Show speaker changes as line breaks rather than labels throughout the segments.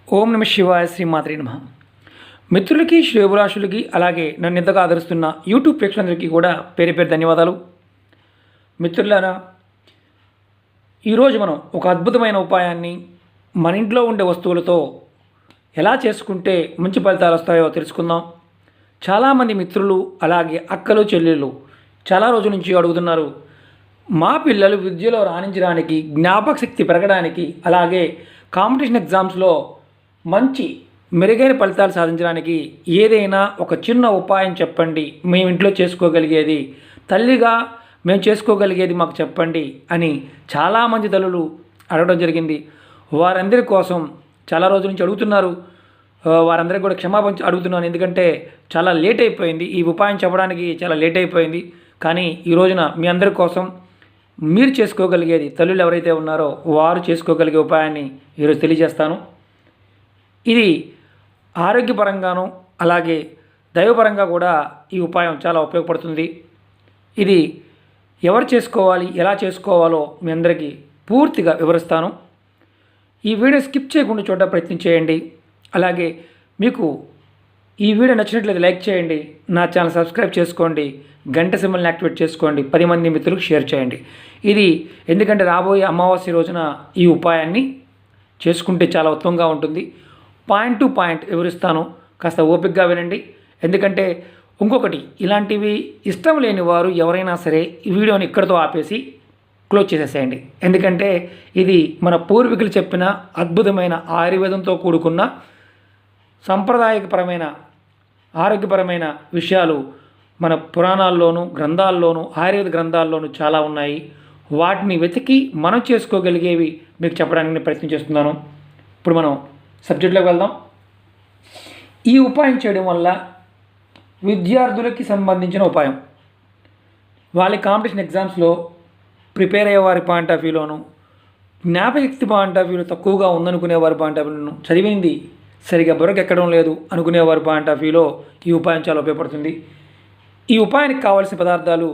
ఓం నమ శివాయ శ్రీమాత్రే నమః. మిత్రులకి శ్రేయోభిలాషులకి అలాగే నన్ను ఎంతగా ఆదరిస్తున్న యూట్యూబ్ ప్రేక్షకులందరికీ కూడా పేరు పేరు ధన్యవాదాలు. మిత్రులారా, ఈరోజు మనం ఒక అద్భుతమైన ఉపాయాన్ని మన ఇంట్లో ఉండే వస్తువులతో ఎలా చేసుకుంటే మంచి ఫలితాలు వస్తాయో తెలుసుకుందాం. చాలామంది మిత్రులు అలాగే అక్కలు చెల్లెళ్ళు చాలా రోజుల నుంచి అడుగుతున్నారు, మా పిల్లలు విద్యలో రాణించడానికి, జ్ఞాపక శక్తి పెరగడానికి, అలాగే కాంపిటీషన్ ఎగ్జామ్స్లో మంచి మెరుగైన ఫలితాలు సాధించడానికి ఏదైనా ఒక చిన్న ఉపాయం చెప్పండి, మేము ఇంట్లో చేసుకోగలిగేది, తల్లిగా మేము చేసుకోగలిగేది మాకు చెప్పండి అని చాలామంది తల్లులు అడగడం జరిగింది. వారందరి కోసం చాలా రోజుల నుంచి అడుగుతున్నారు. వారందరికీ కూడా క్షమాపణ అడుగుతున్నాను, ఎందుకంటే చాలా లేట్ అయిపోయింది. ఈ ఉపాయం చెప్పడానికి చాలా లేట్ అయిపోయింది. కానీ ఈ రోజున మీ అందరి కోసం మీరు చేసుకోగలిగేది, తల్లులు ఎవరైతే ఉన్నారో వారు చేసుకోగలిగే ఉపాయాన్ని ఈరోజు తెలియజేస్తాను. ఇది ఆరోగ్యపరంగాను అలాగే దైవపరంగా కూడా ఈ ఉపాయం చాలా ఉపయోగపడుతుంది. ఇది ఎవరు చేసుకోవాలి, ఎలా చేసుకోవాలో మీ అందరికీ పూర్తిగా వివరిస్తాను. ఈ వీడియో స్కిప్ చేయకుండా చూడడం ప్రయత్నం చేయండి. అలాగే మీకు ఈ వీడియో నచ్చినట్లయితే లైక్ చేయండి, నా ఛానల్ సబ్స్క్రైబ్ చేసుకోండి, గంట సింబల్ని యాక్టివేట్ చేసుకోండి, 10 మంది మిత్రులకు షేర్ చేయండి. ఇది ఎందుకంటే రాబోయే అమావాస్య రోజున ఈ ఉపాయాన్ని చేసుకుంటే చాలా ఉత్తమంగా ఉంటుంది. పాయింట్ టు పాయింట్ వివరిస్తాను, కాస్త ఓపికగా వినండి. ఎందుకంటే ఇంకొకటి, ఇలాంటివి ఇష్టం లేని వారు ఎవరైనా సరే ఈ వీడియోని ఇక్కడితో ఆపేసి క్లోజ్ చేసేసేయండి. ఎందుకంటే ఇది మన పూర్వీకులు చెప్పిన అద్భుతమైన ఆయుర్వేదంతో కూడుకున్న సాంప్రదాయకపరమైన ఆరోగ్యపరమైన విషయాలు మన పురాణాల్లోనూ గ్రంథాల్లోనూ ఆయుర్వేద గ్రంథాల్లోనూ చాలా ఉన్నాయి. వాటిని వెతికి మనం చేసుకోగలిగేవి మీకు చెప్పడానికి నేను ప్రయత్నం చేస్తున్నాను. ఇప్పుడు మనం సబ్జెక్టులోకి వెళ్దాం. ఈ ఉపాయం చేయడం వల్ల విద్యార్థులకి సంబంధించిన ఉపాయం, వాళ్ళ కాంపిటీషన్ ఎగ్జామ్స్లో ప్రిపేర్ అయ్యే వారి పాయింట్ ఆఫ్ వ్యూలోను, జ్ఞాపకశక్తి పాయింట్ ఆఫ్ వ్యూలో తక్కువగా ఉందనుకునే వారి పాయింట్ ఆఫ్ వ్యూలోను, చదివింది సరిగా బుర్రకెక్కడం లేదు అనుకునే వారి పాయింట్ ఆఫ్ వ్యూలో ఈ ఉపాయం చాలా ఉపయోగపడుతుంది. ఈ ఉపాయానికి కావాల్సిన పదార్థాలు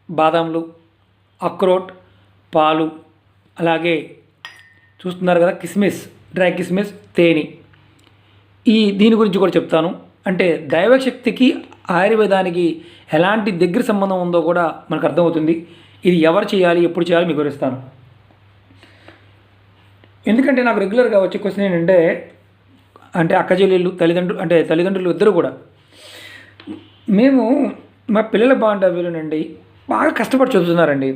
బాదాంలు, అక్రోట్, పాలు, అలాగే చూస్తున్నారు కదా కిస్మిస్, డ్రై కిస్మిస్, తేనె. దీని గురించి కూడా చెప్తాను. అంటే దైవశక్తికి ఆయుర్వేదానికి ఎలాంటి దగ్గర సంబంధం ఉందో కూడా మనకు అర్థమవుతుంది. ఇది ఎవరు చేయాలి, ఎప్పుడు చేయాలి మీకు వివరిస్తాను. ఎందుకంటే నాకు రెగ్యులర్గా వచ్చే క్వశ్చన్ ఏంటంటే, అక్క చెల్లెళ్ళు తల్లిదండ్రులు ఇద్దరు కూడా, మేము మా పిల్లల పాయింట్ ఆఫ్ వ్యూలోనండి బాగా కష్టపడి చదువుతున్నారండి,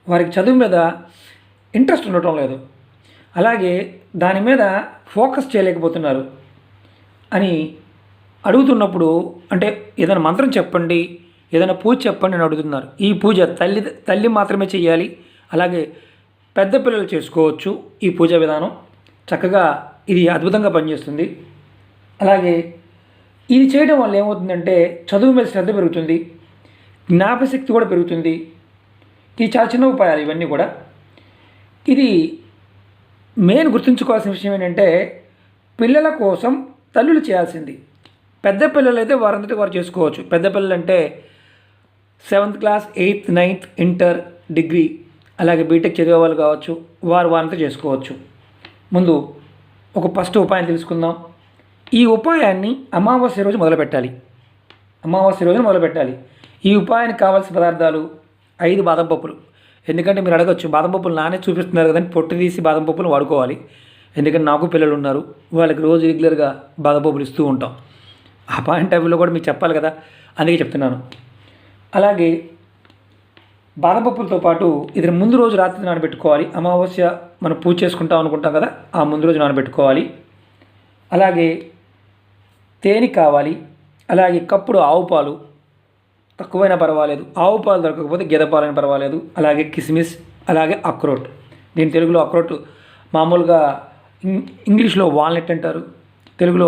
వారికి చదువు మీద ఇంట్రెస్ట్ ఉండటం లేదు, అలాగే దాని మీద ఫోకస్ చేయలేకపోతున్నారు అని అడుగుతున్నప్పుడు, అంటే ఏదైనా మంత్రం చెప్పండి, ఏదైనా పూజ చెప్పండి అని అడుగుతున్నారు. ఈ పూజ తల్లి మాత్రమే చేయాలి, అలాగే పెద్ద పిల్లలు చేసుకోవచ్చు. ఈ పూజా విధానం చక్కగా ఇది అద్భుతంగా పనిచేస్తుంది. అలాగే ఇది చేయడం వల్ల ఏమవుతుందంటే చదువు మీద శ్రద్ధ పెరుగుతుంది, జ్ఞాపశక్తి కూడా పెరుగుతుంది. ఇది చాలా చిన్న ఉపాయాలు ఇవన్నీ కూడా. ఇది మెయిన్ గుర్తుంచుకోవాల్సిన విషయం ఏంటంటే, పిల్లల కోసం తల్లులు చేయాల్సింది. పెద్ద పిల్లలు అయితే వారంతటి వారు చేసుకోవచ్చు. పెద్ద పిల్లలు అంటే 7th class, 8th, 9th, inter, degree, అలాగే బీటెక్ చదివే వాళ్ళు కావచ్చు, వారంతా చేసుకోవచ్చు. ముందు ఒక ఫస్ట్ ఉపాయం తెలుసుకుందాం. ఈ ఉపాయాన్ని అమావాస్య రోజు మొదలుపెట్టాలి. ఈ ఉపాయానికి కావాల్సిన పదార్థాలు 5 బాదం పప్పులు. ఎందుకంటే మీరు అడగచ్చు, బాదం పప్పులు నానే చూపిస్తున్నారు కదండి, పొట్టు తీసి బాదం పప్పులు వాడుకోవాలి. ఎందుకంటే నాకు పిల్లలు ఉన్నారు, వాళ్ళకి రోజు రెగ్యులర్గా బాదం పప్పులు ఇస్తూ ఉంటాం. ఆ పాయింట్ ఆఫ్ వ్యూలో కూడా మీకు చెప్పాలి కదా, అందుకే చెప్తున్నాను. అలాగే బాదం పప్పులతో పాటు ఇది ముందు రోజు రాత్రి నానబెట్టుకోవాలి. అమావాస్య మనం పూజ చేసుకుంటాం అనుకుంటాం కదా, ఆ ముందు రోజు నానబెట్టుకోవాలి. అలాగే తేనె కావాలి, అలాగే కప్పుడు ఆవు పాలు, తక్కువైనా పర్వాలేదు, ఆవు పాలు దొరకకపోతే గేదె పాలైనా పర్వాలేదు, అలాగే కిస్మిస్, అలాగే అక్రోట్. దీని తెలుగులో అక్రోట్ మామూలుగా ఇంగ్లీష్లో వాల్నట్ అంటారు, తెలుగులో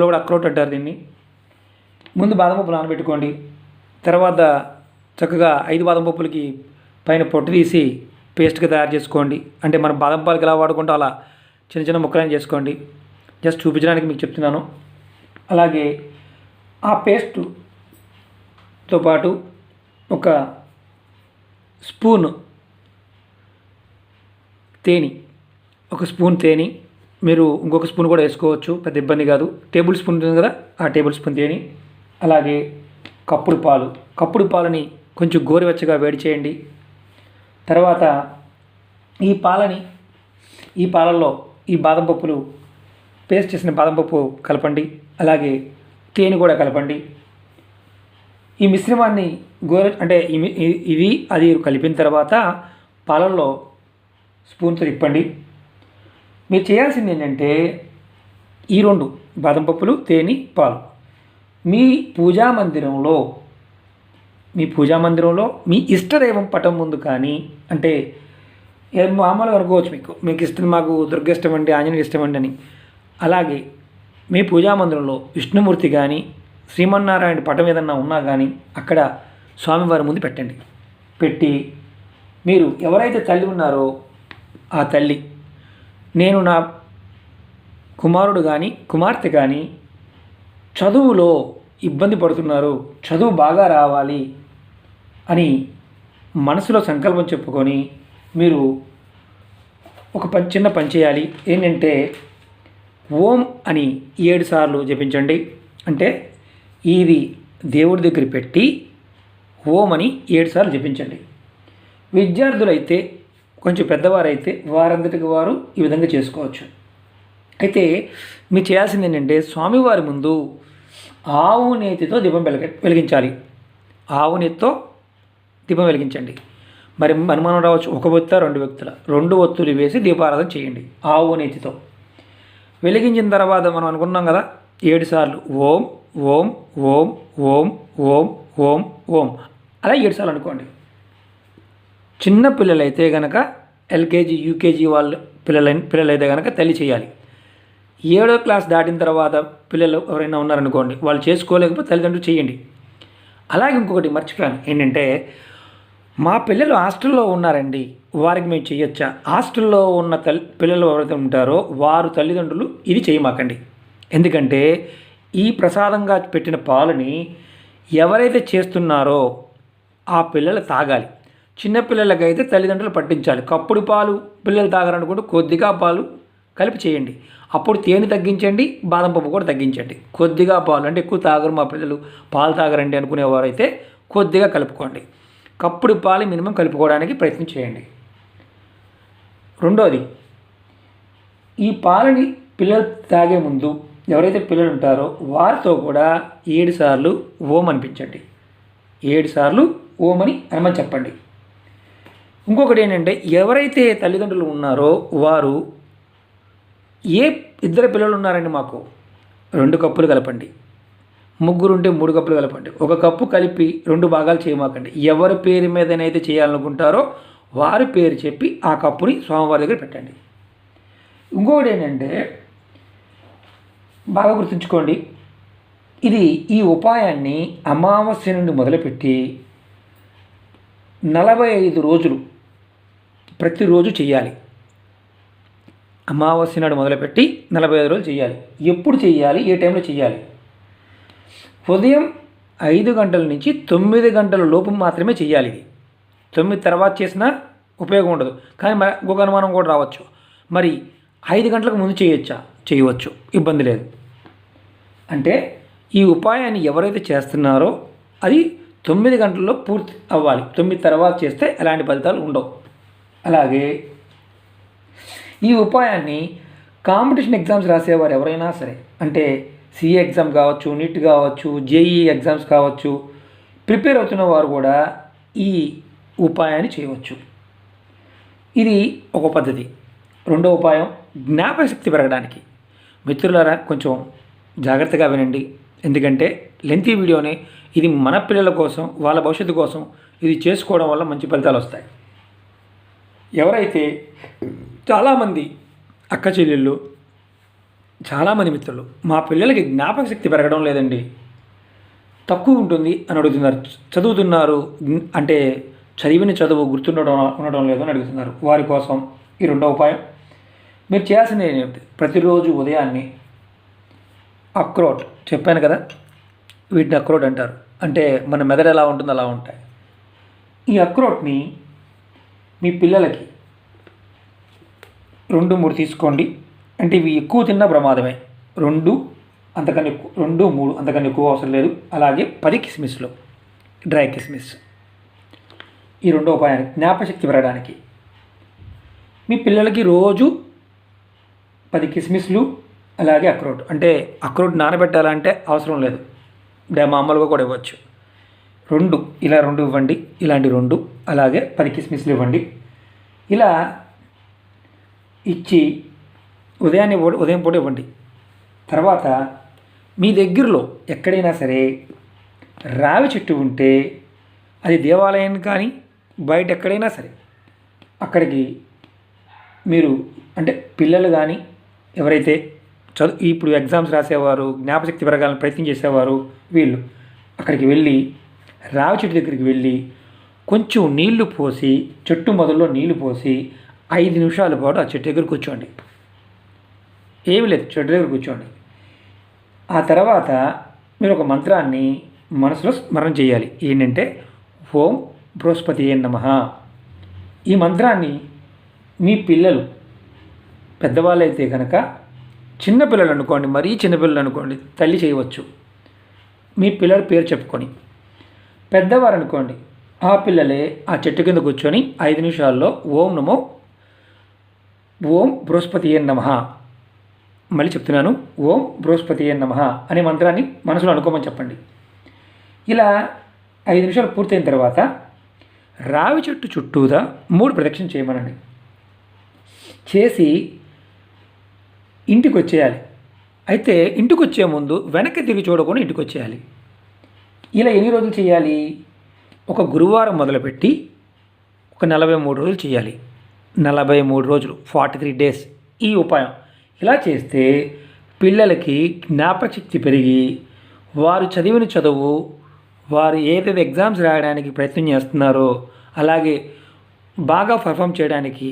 కూడా అక్రోట్ అంటారు దీన్ని. ముందు బాదం పప్పులు నానబెట్టుకోండి. తర్వాత చక్కగా 5 బాదం పప్పులకి పైన పొట్టు తీసి పేస్ట్గా తయారు చేసుకోండి. అంటే మనం బాదం పాలకి ఎలా వాడుకుంటూ అలా చిన్న చిన్న ముక్కలని చేసుకోండి. జస్ట్ చూపించడానికి మీకు చెప్తున్నాను. అలాగే ఆ పేస్టుతో పాటు ఒక స్పూన్ తేనె, మీరు ఇంకొక స్పూన్ కూడా వేసుకోవచ్చు, పెద్ద ఇబ్బంది కాదు. టేబుల్ స్పూన్ ఉంటుంది కదా, ఆ టేబుల్ స్పూన్ తేని. అలాగే కప్పుడు పాలని కొంచెం గోరువెచ్చగా వేడి చేయండి. తర్వాత ఈ పాలల్లో ఈ బాదం పప్పులు, పేస్ట్ చేసిన బాదం పప్పు కలపండి. అలాగే తేనె కూడా కలపండి. ఈ మిశ్రమాన్ని ఇది అది కలిపిన తర్వాత పాలల్లో స్పూన్తో తిప్పండి. మీరు చేయాల్సింది ఏంటంటే ఈ 2 బాదం పప్పులు, తేనె, పాలు మీ పూజా మందిరంలో మీ ఇష్టదైవం పటం ముందు కానీ, అంటే మామూలుగా అనుకోవచ్చు, మీకు ఇష్టం, మాకు దుర్గ ఇష్టం అండి, ఆంజనేయ ఇష్టం అండి అని. అలాగే మీ పూజా మందిరంలో విష్ణుమూర్తి కానీ, శ్రీమన్నారాయణ పటం ఏదన్నా ఉన్నా కానీ అక్కడ స్వామివారి ముందు పెట్టండి. పెట్టి మీరు ఎవరైతే తల్లి ఉన్నారో ఆ తల్లి, నేను నా కుమారుడు కానీ కుమార్తె కానీ చదువులో ఇబ్బంది పడుతున్నారు, చదువు బాగా రావాలి అని మనసులో సంకల్పం చెప్పుకొని మీరు ఒక చిన్న పని చేయాలి. ఏంటంటే ఓం అని 7 సార్లు జపించండి. అంటే ఇది దేవుడి దగ్గర పెట్టి ఓం అని 7 సార్లు జపించండి. విద్యార్థులైతే, కొంచెం పెద్దవారైతే వారందరికీ వారు ఈ విధంగా చేసుకోవచ్చు. అయితే మీరు చేయాల్సింది ఏంటంటే స్వామివారి ముందు ఆవు నేతితో దీపం వెలిగించాలి. ఆవు నేతితో దీపం వెలిగించండి. మరి అనుమానం రావచ్చు, 1 ఒత్త 2 వ్యక్తుల 2 ఒత్తులు వేసి దీపారాధన చేయండి ఆవు నేతితో. వెలిగించిన తర్వాత మనం అనుకున్నాం కదా 7 సార్లు ఓం ఓం ఓం ఓం ఓం ఓం ఓం అలా 7 సార్లు అనుకోండి. చిన్న పిల్లలైతే కనుక ఎల్కేజీ యూకేజీ పిల్లలైతే కనుక తల్లి చేయాలి. 7వ క్లాస్ దాటిన తర్వాత పిల్లలు ఎవరైనా ఉన్నారనుకోండి, వాళ్ళు చేసుకోలేకపోతే తల్లిదండ్రులు చేయండి. అలాగే ఇంకొకటి మర్చిపోయాను, ఏంటంటే మా పిల్లలు హాస్టల్లో ఉన్నారండి, వారికి మేము చేయొచ్చా? హాస్టల్లో ఉన్న పిల్లలు ఎవరైతే ఉంటారో వారు తల్లిదండ్రులు ఇది చేయమాకండి. ఎందుకంటే ఈ ప్రసాదంగా పెట్టిన పాలని ఎవరైతే చేస్తున్నారో ఆ పిల్లలు తాగాలి. చిన్నపిల్లలకైతే తల్లిదండ్రులు పట్టించాలి. కప్పుడు పాలు పిల్లలు తాగారనుకుంటే కొద్దిగా పాలు కలిపి చేయండి. అప్పుడు తేనె తగ్గించండి, బాదం పప్పు కూడా తగ్గించండి. కొద్దిగా పాలు, అంటే ఎక్కువ తాగరు మా పిల్లలు, పాలు తాగరండి అనుకునేవారైతే కొద్దిగా కలుపుకోండి. కప్పుడు పాలు మినిమం కలుపుకోవడానికి ప్రయత్నం చేయండి. రెండోది, ఈ పాలని పిల్లలు తాగే ముందు ఎవరైతే పిల్లలు ఉంటారో వారితో కూడా 7 సార్లు ఓం అనిపించండి. 7 సార్లు ఓం అని అనమని చెప్పండి. ఇంకొకటి ఏంటంటే ఎవరైతే తల్లిదండ్రులు ఉన్నారో వారు, ఏ 2 పిల్లలు ఉన్నారండి మాకు, 2 కప్పులు కలపండి. 3 ఉంటే 3 కప్పులు కలపండి. 1 కప్పు కలిపి 2 భాగాలు చేయమాకండి. ఎవరి పేరు మీదనైతే చేయాలనుకుంటారో వారి పేరు చెప్పి ఆ కప్పుని స్వామివారి దగ్గర పెట్టండి. ఇంకొకటి ఏంటంటే బాగా గుర్తుంచుకోండి, ఈ ఉపాయాన్ని అమావాస్య నుండి మొదలుపెట్టి 45 రోజులు ప్రతిరోజు చేయాలి. అమావాస్య నాడు మొదలుపెట్టి 45 రోజులు చేయాలి. ఎప్పుడు చేయాలి, ఏ టైంలో చేయాలి? ఉదయం 5 గంటల నుంచి 9 గంటల లోపు మాత్రమే చేయాలి. ఇది 9 తర్వాత చేసినా ఉపయోగం ఉండదు. కానీ ఇంకొక అనుమానం కూడా రావచ్చు, మరి 5 గంటలకు ముందు చేయవచ్చు, ఇబ్బంది లేదు. అంటే ఈ ఉపాయాన్ని ఎవరైతే చేస్తున్నారో అది 9 గంటల్లో పూర్తి అవ్వాలి. 9 తర్వాత చేస్తే ఎలాంటి ఫలితాలు ఉండవు. అలాగే ఈ ఉపాయాన్ని కాంపిటీషన్ ఎగ్జామ్స్ రాసేవారు ఎవరైనా సరే, అంటే సిఏ ఎగ్జామ్ కావచ్చు, నీట్ కావచ్చు, జేఈఈ ఎగ్జామ్స్ కావచ్చు, ప్రిపేర్ అవుతున్న వారు కూడా ఈ ఉపాయాన్ని చేయవచ్చు. ఇది ఒక పద్ధతి. రెండో ఉపాయం, జ్ఞాపకశక్తి పెరగడానికి. మిత్రులారా కొంచెం జాగ్రత్తగా వినండి, ఎందుకంటే లెంతీ వీడియోనే. ఇది మన పిల్లల కోసం, వాళ్ళ భవిష్యత్తు కోసం ఇది చేసుకోవడం వల్ల మంచి ఫలితాలు వస్తాయి. ఎవరైతే చాలామంది అక్క చెల్లెళ్ళు, చాలామంది మిత్రులు మా పిల్లలకి జ్ఞాపక శక్తి పెరగడం లేదండి, తక్కువ ఉంటుంది అని అడుగుతున్నారు. చదువుతున్నారు అంటే చదివిన చదువు ఉండడం లేదు అని అడుగుతున్నారు. వారి కోసం ఈ రెండో ఉపాయం మీరు చేయాల్సింది ఏంటంటే ప్రతిరోజు ఉదయాన్నే అక్రోట్, చెప్పాను కదా, వీటిని అక్రోట్ అంటారు. అంటే మన మెదడు ఎలా ఉంటుందో అలా ఉంటాయి. ఈ అక్రోట్ని మీ పిల్లలకి 2-3 తీసుకోండి. అంటే ఇవి ఎక్కువ తిన్నా ప్రమాదమే. 2 అంతకన్నా ఎక్కువ, 2, 3 అంతకన్నా ఎక్కువ అవసరం లేదు. అలాగే 10 కిస్మిస్లు, డ్రై కిస్మిస్. ఈ రెండో ఉపాయానికి జ్ఞాపశక్తి పెరగడానికి మీ పిల్లలకి రోజు 10 కిస్మిస్లు, అలాగే అక్రోట్. అంటే అక్రోట్ నానబెట్టాలంటే అవసరం లేదు, మామూలుగా కూడా ఇవ్వచ్చు. 2 ఇలా 2 ఇవ్వండి, ఇలాంటి 2, అలాగే 10 కిస్మిస్లు ఇవ్వండి. ఇలా ఇచ్చి ఉదయం పూట ఇవ్వండి. తర్వాత మీ దగ్గరలో ఎక్కడైనా సరే రావి చెట్టు ఉంటే, అది దేవాలయం కానీ బయట ఎక్కడైనా సరే, అక్కడికి మీరు అంటే పిల్లలు కానీ ఎవరైతే ఇప్పుడు ఎగ్జామ్స్ రాసేవారు, జ్ఞాపశక్తి పెరగాలని ప్రయత్నం చేసేవారు, వీళ్ళు అక్కడికి వెళ్ళి రావి చెట్టు దగ్గరికి వెళ్ళి కొంచెం నీళ్లు పోసి, చెట్టు మొదల్లో నీళ్లు పోసి 5 నిమిషాల పాటు ఆ చెట్టు దగ్గర కూర్చోండి. ఏమీ లేదు, చెట్టు దగ్గర కూర్చోండి. ఆ తర్వాత మీరు ఒక మంత్రాన్ని మనసులో స్మరణ చేయాలి. ఏంటంటే ఓం బృహస్పతియే నమః. ఈ మంత్రాన్ని మీ పిల్లలు పెద్దవాళ్ళైతే కనుక, చిన్నపిల్లలు అనుకోండి, మరీ చిన్నపిల్లలు అనుకోండి, తల్లి చేయవచ్చు మీ పిల్లల పేరు చెప్పుకొని. పెద్దవారు అనుకోండి, ఆ పిల్లలే ఆ చెట్టు కింద కూర్చొని 5 నిమిషాల్లో ఓం బృహస్పతియే నమః, మళ్ళీ చెప్తున్నాను, ఓం బృహస్పతియే నమః అనే మంత్రాన్ని మనసులో అనుకోమని చెప్పండి. ఇలా 5 నిమిషాలు పూర్తయిన తర్వాత రావి చెట్టు చుట్టూదా 3 ప్రదక్షిణ చేయమనండి. చేసి ఇంటికి వచ్చేయాలి. అయితే ఇంటికి వచ్చే ముందు వెనక్కి తిరిగి చూడకుండా ఇంటికి వచ్చేయాలి. ఇలా ఎన్ని రోజులు చేయాలి? ఒక గురువారం మొదలుపెట్టి ఒక 43 రోజులు చేయాలి. 43 రోజులు, 43 డేస్ ఈ ఉపాయం. ఇలా చేస్తే పిల్లలకి జ్ఞాపకశక్తి పెరిగి, వారు చదివిన చదువు, వారు ఏదైతే ఎగ్జామ్స్ రాయడానికి ప్రయత్నం చేస్తున్నారో అలాగే బాగా పర్ఫామ్ చేయడానికి,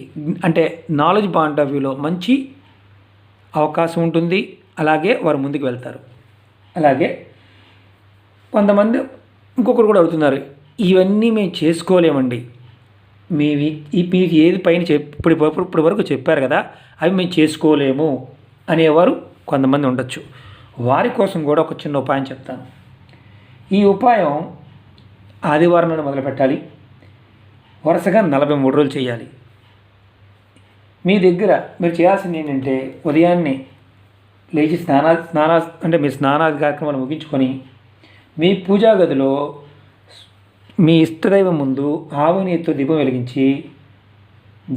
అంటే నాలెడ్జ్ పాయింట్ ఆఫ్ వ్యూలో మంచి అవకాశం ఉంటుంది. అలాగే వారు ముందుకు వెళ్తారు. అలాగే కొంతమంది ఇంకొకరు కూడా అడుగుతున్నారు, ఇవన్నీ మేము చేసుకోలేమండి, మీకు ఏది పైన ఇప్పటి వరకు చెప్పారు కదా, అవి మేము చేసుకోలేము అనేవారు కొంతమంది ఉండొచ్చు. వారి కోసం కూడా ఒక చిన్న ఉపాయం చెప్తాను. ఈ ఉపాయం ఆదివారం నుండి మొదలుపెట్టాలి. వరుసగా 43 రోజులు చేయాలి. మీ దగ్గర మీరు చేయాల్సింది ఏంటంటే, ఉదయాన్నే లేచి అంటే మీ స్నానాది కార్యక్రమాలు ముగించుకొని మీ పూజా గదిలో మీ ఇష్టదైవం ముందు ఆవు నెయ్యితో దీపం వెలిగించి,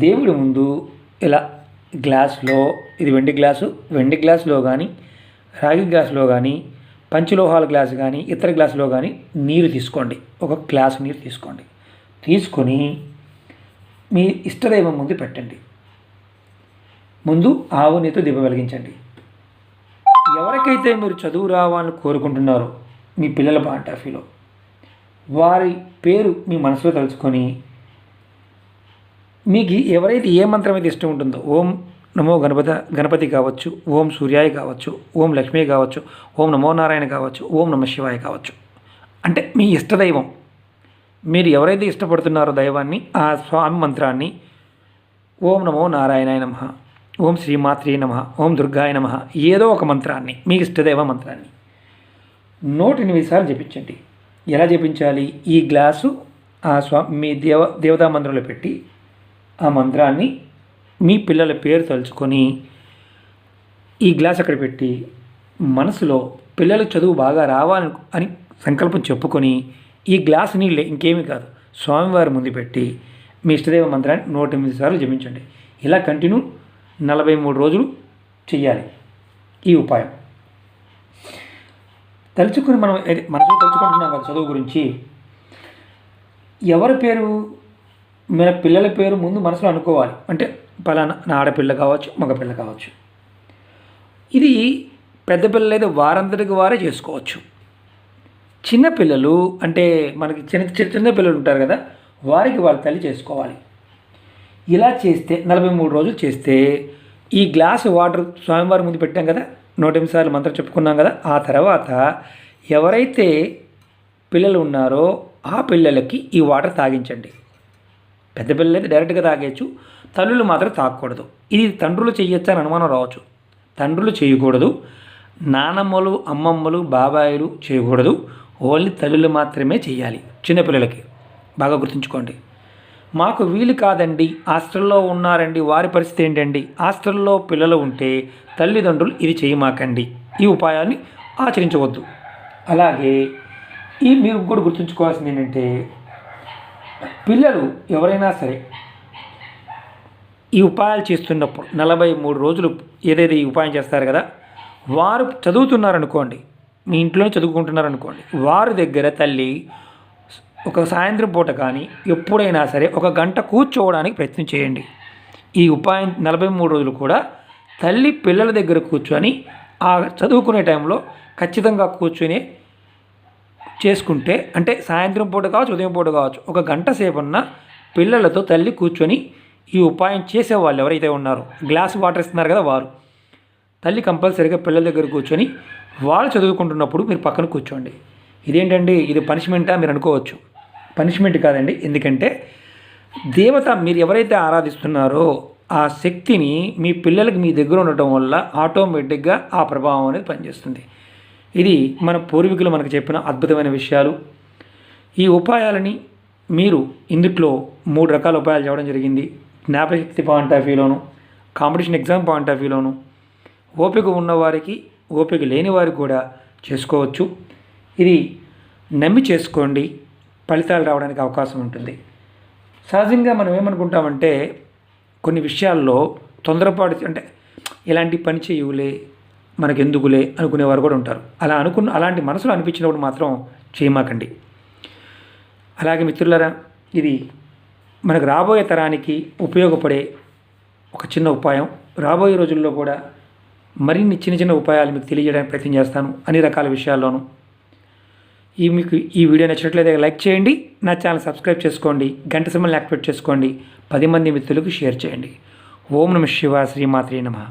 దేవుడి ముందు ఇలా గ్లాసులో, ఇది వెండి గ్లాసులో కానీ, రాగి గ్లాసులో కానీ, పంచలోహాల గ్లాసు కానీ, ఇతర గ్లాసులో కానీ నీరు తీసుకోండి. ఒక గ్లాసు నీరు తీసుకోండి. తీసుకొని మీ ఇష్టదైవం ముందు పెట్టండి. ముందు ఆవు నెయ్యితో దీపం వెలిగించండి. ఎవరికైతే మీరు చదువు రావాలని కోరుకుంటున్నారో మీ పిల్లల పాయింట్ ఆఫ్ వ్యూలో, వారి పేరు మీ మనసులో తలుచుకొని, మీకు ఎవరైతే ఏ మంత్రం అయితే ఇష్టం ఉంటుందో, ఓం నమో గణపతి కావచ్చు, ఓం సూర్యాయ కావచ్చు, ఓం లక్ష్మీ కావచ్చు, ఓం నమో నారాయణ కావచ్చు, ఓం నమ శివాయ కావచ్చు, అంటే మీ ఇష్టదైవం, మీరు ఎవరైతే ఇష్టపడుతున్నారో దైవాన్ని, ఆ స్వామి మంత్రాన్ని ఓం నమో నారాయణాయ నమః, ఓం శ్రీమాత్రే నమః, ఓం దుర్గాయ నమః, ఏదో ఒక మంత్రాన్ని, మీ ఇష్టదైవ మంత్రాన్ని 108 సార్లు జపించండి. ఎలా జపించాలి? ఈ గ్లాసు మీ దేవతా మందిరంలో పెట్టి ఆ మంత్రాన్ని మీ పిల్లల పేరు తలుచుకొని ఈ గ్లాస్ అక్కడ పెట్టి మనసులో పిల్లలకు చదువు బాగా రావాలని అని సంకల్పం చెప్పుకొని ఈ గ్లాస్ నీళ్ళే, ఇంకేమీ కాదు, స్వామివారి ముందు పెట్టి మీ ఇష్టదైవ మంత్రాన్ని 108 సార్లు జపించండి. ఇలా కంటిన్యూ 43 రోజులు చెయ్యాలి ఈ ఉపాయం. తలుచుకుని మనసులో తలుచుకుంటున్నాం కదా చదువు గురించి, ఎవరి పేరు, మన పిల్లల పేరు ముందు మనసులో అనుకోవాలి. అంటే పలానా ఆడపిల్ల కావచ్చు, మగపిల్ల కావచ్చు. ఇది పెద్ద పిల్లలు అయితే వారందరికి వారే చేసుకోవచ్చు. చిన్నపిల్లలు అంటే మనకి చిన్న పిల్లలు ఉంటారు కదా, వారికి వాళ్ళ తల్లి చేసుకోవాలి. ఇలా చేస్తే 43 రోజులు చేస్తే ఈ గ్లాసు వాటర్ స్వామివారి ముందు పెట్టాం కదా, 108 సార్లు మంత్రం చెప్పుకున్నాం కదా, ఆ తర్వాత ఎవరైతే పిల్లలు ఉన్నారో ఆ పిల్లలకి ఈ వాటర్ తాగించండి. పెద్ద పిల్లలు అయితే డైరెక్ట్గా తాగేయచ్చు, తల్లులు మాత్రం తాగకూడదు. ఇది తండ్రులు చేయొచ్చా అని అనుమానం రావచ్చు. తండ్రులు చేయకూడదు, నానమ్మలు, అమ్మమ్మలు, బాబాయిలు చేయకూడదు. ఓన్లీ తల్లులు మాత్రమే చేయాలి చిన్నపిల్లలకి. బాగా గుర్తుంచుకోండి. మాకు వీలు కాదండి, హాస్టల్లో ఉన్నారండి, వారి పరిస్థితి ఏంటండి? హాస్టల్లో పిల్లలు ఉంటే తల్లిదండ్రులు ఇది చేయమాకండి, ఈ ఉపాయాన్ని ఆచరించవద్దు. అలాగే మీరు కూడా గుర్తుంచుకోవాల్సింది ఏంటంటే, పిల్లలు ఎవరైనా సరే ఈ ఉపాయాలు చేస్తున్నప్పుడు 43 రోజులు ఏదైతే ఈ ఉపాయం చేస్తారు కదా, వారు చదువుతున్నారనుకోండి, మీ ఇంట్లోనే చదువుకుంటున్నారనుకోండి, వారి దగ్గర తల్లి ఒక సాయంత్రం పూట కానీ ఎప్పుడైనా సరే 1 గంట కూర్చోవడానికి ప్రయత్నం చేయండి. ఈ ఉపాయం 43 రోజులు కూడా తల్లి పిల్లల దగ్గర కూర్చొని ఆ చదువుకునే టైంలో ఖచ్చితంగా కూర్చొని చేసుకుంటే, అంటే సాయంత్రం పూట కావచ్చు, ఉదయం పూట కావచ్చు, 1 గంట సేపన్న పిల్లలతో తల్లి కూర్చొని ఈ ఉపాయం చేసేవాళ్ళు ఎవరైతే ఉన్నారో, గ్లాస్ వాటర్ ఇస్తున్నారు కదా వారు, తల్లి కంపల్సరీగా పిల్లల దగ్గర కూర్చొని వాళ్ళు చదువుకుంటున్నప్పుడు మీరు పక్కన కూర్చోండి. ఇదేంటండి, ఇది పనిష్మెంటా మీరు అనుకోవచ్చు. పనిష్మెంట్ కాదండి. ఎందుకంటే దేవత మీరు ఎవరైతే ఆరాధిస్తున్నారో ఆ శక్తిని మీ పిల్లలకి మీ దగ్గర ఉండటం వల్ల ఆటోమేటిక్గా ఆ ప్రభావం అనేది పనిచేస్తుంది. ఇది మన పూర్వీకులు మనకు చెప్పిన అద్భుతమైన విషయాలు. ఈ ఉపాయాలని మీరు ఇందుట్లో 3 రకాల ఉపాయాలు చేయడం జరిగింది. జ్ఞాపకశక్తి పాయింట్ ఆఫ్ వ్యూలోను, కాంపిటీషన్ ఎగ్జామ్ పాయింట్ ఆఫ్ వ్యూలోను, ఓపిక ఉన్నవారికి, ఓపిక లేని వారికి కూడా చేసుకోవచ్చు. ఇది నమ్మి చేసుకోండి, ఫలితాలు రావడానికి అవకాశం ఉంటుంది. సహజంగా మనం ఏమనుకుంటామంటే, కొన్ని విషయాల్లో తొందరపాటు, అంటే ఇలాంటి పని చేయులే, మనకెందుకులే అనుకునేవారు కూడా ఉంటారు. అలాంటి మనసులో అనిపించినప్పుడు మాత్రం చేయమాకండి. అలాగే మిత్రులారా, ఇది మనకు రాబోయే తరానికి ఉపయోగపడే ఒక చిన్న ఉపాయం. రాబోయే రోజుల్లో కూడా మరిన్ని చిన్న చిన్న ఉపాయాలు మీకు తెలియజేయడానికి ప్రయత్నం చేస్తాను, అన్ని రకాల విషయాల్లోనూ. మీకు ఈ వీడియో నచ్చినట్లయితే లైక్ చేయండి, నా ఛానల్ సబ్స్క్రైబ్ చేసుకోండి, గంట సింబల్ని యాక్టివేట్ చేసుకోండి, 10 మంది మిత్రులకు షేర్ చేయండి. ఓం నమః శివాయ, శ్రీమాత్రే నమః.